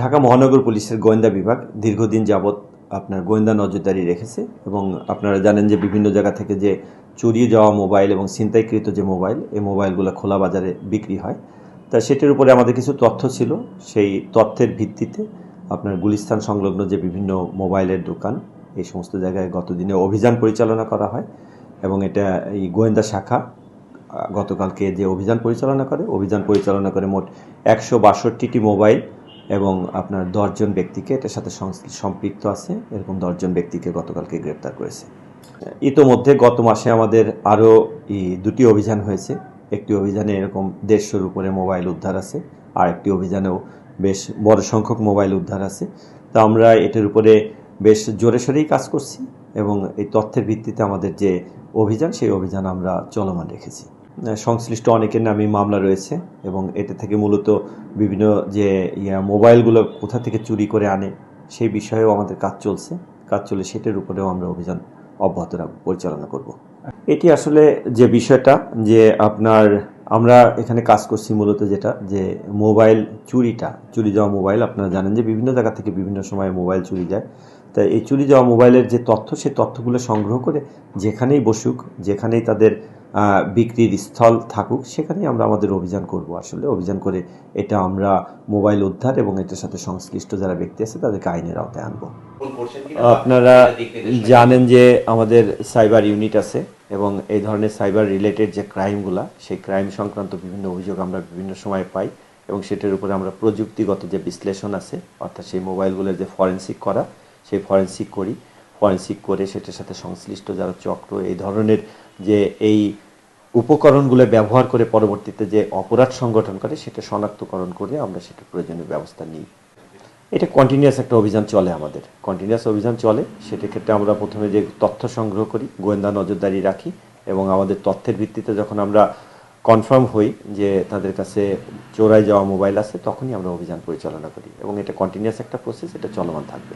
ঢাকা মহানগর পুলিশের গোয়েন্দা বিভাগ দীর্ঘদিন যাবৎ আপনার গোয়েন্দা নজরদারি রেখেছে এবং আপনারা জানেন যে বিভিন্ন জায়গা থেকে যে চুরি যাওয়া মোবাইল এবং ছিনতাইকৃত যে মোবাইল, এই মোবাইলগুলো খোলা বাজারে বিক্রি হয়। তা সেটির উপরে আমাদের কিছু তথ্য ছিল। সেই তথ্যের ভিত্তিতে আপনার গুলিস্তান সংলগ্ন যে বিভিন্ন মোবাইলের দোকান, এই সমস্ত জায়গায় গতদিনে অভিযান পরিচালনা করা হয় এবং এটা এই গোয়েন্দা শাখা গতকালকে যে অভিযান পরিচালনা করে মোট 162টি মোবাইল এবং আপনার 10 জন ব্যক্তিকে এটার সাথে সম্পৃক্ত আছে, এরকম 10 জন ব্যক্তিকে গতকালকে গ্রেপ্তার করেছে। ইতোমধ্যে গত মাসে আমাদের আরও দুটি অভিযান হয়েছে। একটি অভিযানে এরকম 150-র উপরে মোবাইল উদ্ধার আছে, আর একটি অভিযানেও বেশ বড় সংখ্যক মোবাইল উদ্ধার আছে। তো আমরা এটার উপরে বেশ জোরে সোরেই কাজ করছি এবং এই তথ্যের ভিত্তিতে আমাদের যে অভিযান, সেই অভিযান আমরা চলমান রেখেছি। সংশ্লিষ্ট অনেকের নামে মামলা রয়েছে এবং এটা থেকে মূলত বিভিন্ন যে মোবাইলগুলো কোথা থেকে চুরি করে আনে সেই বিষয়েও আমাদের কাজ চলে, সেটার উপরেও আমরা অভিযান অব্যাহত পরিচালনা করব। এটি আসলে যে বিষয়টা যে আমরা এখানে কাজ করছি মূলত যেটা যে মোবাইল চুরি যাওয়া মোবাইল, আপনারা জানেন যে বিভিন্ন জায়গা থেকে বিভিন্ন সময় মোবাইল চুরি যায়। তাই এই চুরি যাওয়া মোবাইলের যে তথ্য, সেই তথ্যগুলো সংগ্রহ করে যেখানেই বসুক, যেখানেই তাদের বিক্রির স্থল থাকুক, সেখানেই আমরা আমাদের অভিযান করব। আসলে অভিযান করে এটা আমরা মোবাইল উদ্ধার এবং এটার সাথে সংশ্লিষ্ট যারা ব্যক্তি আছে তাদেরকে আইনের আওতায় আনবো। আপনারা জানেন যে আমাদের সাইবার ইউনিট আছে এবং এই ধরনের সাইবার রিলেটেড যে ক্রাইমগুলা, সেই ক্রাইম সংক্রান্ত বিভিন্ন অভিযোগ আমরা বিভিন্ন সময় পাই এবং সেটার উপরে আমরা প্রযুক্তিগত যে বিশ্লেষণ আছে, অর্থাৎ সেই মোবাইলগুলোর যে ফরেনসিক করা, সেই ফরেনসিক করে সেটার সাথে সংশ্লিষ্ট যারা চক্র এই ধরনের যে এই উপকরণগুলো ব্যবহার করে পরবর্তীতে যে অপরাধ সংগঠন করে, সেটা শনাক্তকরণ করে আমরা সেটা প্রয়োজনীয় ব্যবস্থা নিই। এটা কন্টিনিউয়াস একটা অভিযান চলে, সেটার ক্ষেত্রে আমরা প্রথমে যে তথ্য সংগ্রহ করি, গোয়েন্দা নজরদারি রাখি এবং আমাদের তথ্যের ভিত্তিতে যখন আমরা কনফার্ম হই যে তাদের কাছে চোরাই যাওয়া মোবাইল আছে, তখনই আমরা অভিযান পরিচালনা করি এবং এটা কন্টিনিউয়াস একটা প্রসেস, এটা চলমান থাকবে।